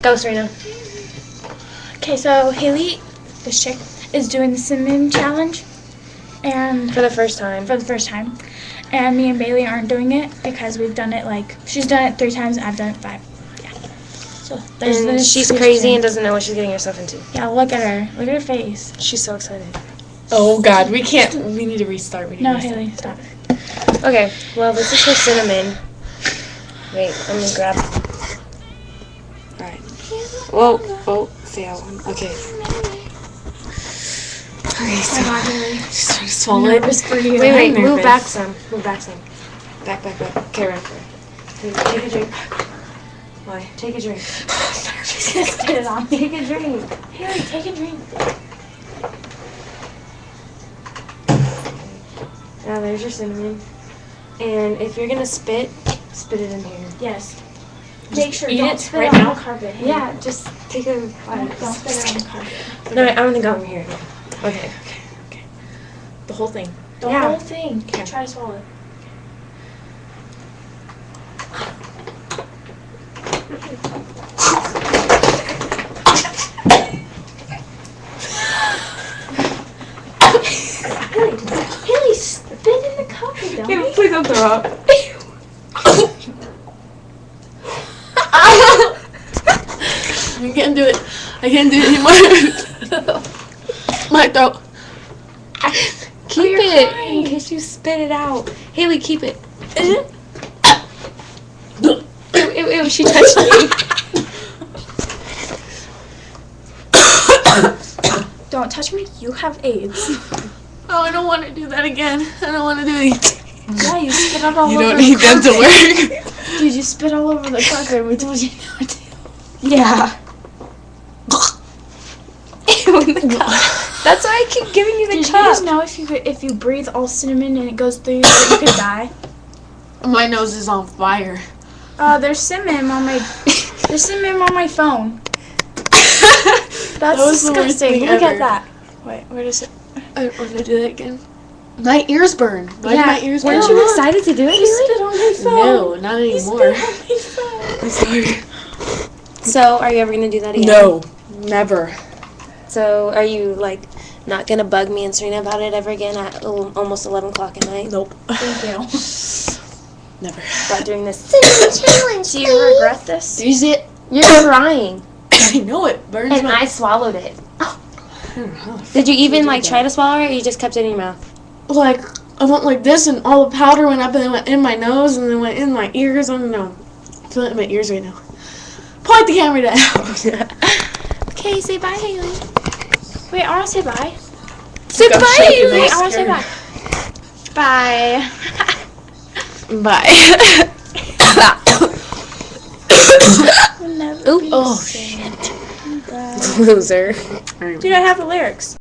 Go, Serena. Okay, so Haley, this chick, is doing the cinnamon challenge, and For the first time. and me and Bailey aren't doing it because we've done it she's done it 3 times and I've done it 5. Yeah. So there's And this. she's crazy and doesn't know what she's getting herself into. Yeah, look at her. Look at her face. She's so excited. Oh God, we can't. We need to restart. No, Haley, stop. Okay, well, this is for cinnamon. Wait, let me grab. Alright. Whoa, fail. Okay. Okay, so just trying to swallow it. Wait, move nervous. back some. Move back some. Back. Okay, right. Take a drink. Why? Take a drink. She's gonna spit it on me. Take a drink. Haley, take a drink. Now there's your cinnamon. And if you're gonna spit it in here. Yes. Make sure eat don't it spit right it now. on the carpet. Haley. Yeah, just take a bite. Don't spit it on the carpet. No, I'm gonna go over here. Okay. The whole thing. The Yeah. whole thing. Okay. Try to swallow it. Haley, spit in the carpet, dummy. Please don't throw up. I can't do it. I can't do it anymore. My throat. Keep you're it crying. in case you spit it out. Haley, keep it. Ew, she touched me. Don't touch me. You have AIDS. Oh, I don't want to do that again. I don't want to do it. Yeah, you spit out all You over don't the need that to carpet. work. Dude, you spit all over the carpet. We told you not to. Yeah. Ew, in the cup. That's why I keep giving you the Did you cup. guys know if you breathe all cinnamon and it goes through you, that you could die? My nose is on fire. There's cinnamon on my phone. That's That was the worst disgusting. thing Look ever. at that. Wait, where does it? I want to do that again. My ears burn. Why did my ears burn? Weren't you excited to do it, You Haley? spit on my phone. No, not You anymore. spit on my phone. I'm sorry. So, are you ever gonna do that again? No, never. So, are you not gonna bug me and Serena about it ever again at almost 11 o'clock at night? Nope. Thank you. Never. About doing this cinnamon challenge? Do you regret this? Is it? You're crying, I know it burns and my. I swallowed it. I don't know how the Did you fuck even did try to swallow it, or you just kept it in your mouth? Like, I went like this, and all the powder went up, and it went in my nose, and then went in my ears. I don't know. I feel it in my ears right now. Point the camera down. Okay, say bye, Haley. Wait, I want to say bye. Say Go bye, shake your Haley. Wait, I want to say bye. Bye. Bye. We'll never Oop. be Oh, the same. shit. Bye. Loser. Dude, I have the lyrics.